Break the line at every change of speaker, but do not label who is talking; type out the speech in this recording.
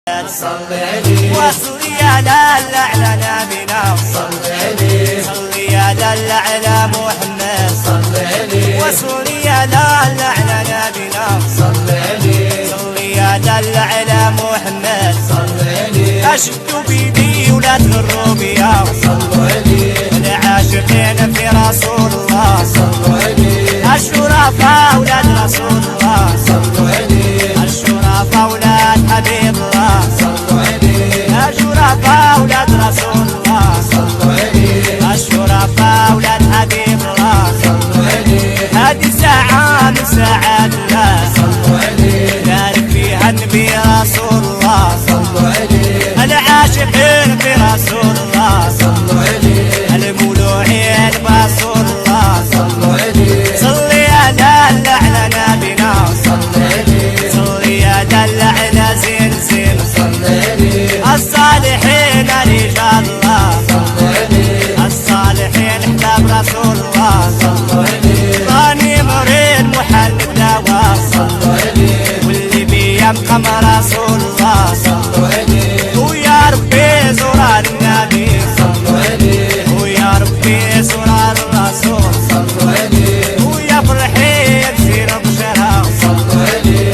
صل عليه
وصلي على الأعلى نبينا،
صل عليه
صلي على الأعلى محمد،
صل عليه
وصلي على الأعلى نبينا،
صل عليه
صلي على الأعلى محمد.
صل عليه
أشد بيدي ولاد الروبية،
صلوا عليه
العاشقين في رسول الله،
صلوا عليه
الشرفاء ولاد رسول الله،
صلوا عليه
الشرفاء ولاد حبيب الله،
صلوا عليه
الشرفاء ولاد رسول الله،
صلوا عليه
الشرفاء ولاد حبيب الله.
صلوا عليه
هذه ساعة من ساعات الله،
صلوا عليه
بارك فيها النبي رسول الله،
صلوا عليه
العاشقين في رسول الله،
صلوا عليه
المولوعين برسول الله.
صلوا عليه
صلي على الأعلى نبينا،
صل عليه
صلي على الأعلى زين زين،
صل عليه
الصالحين رجال الله،
صل عليه
الصالحين احباب رسول الله.
صلوا عليه
راني مريض محل الدواء،
صلوا عليه
واللي بيبقى رسول الله.
صلوا عليه
ويا ربي زرار النبي،
صلوا عليه
ويا ربي زرار الرسول،
صلوا عليه
ويا فرحي بسير بشرى.
صلوا عليه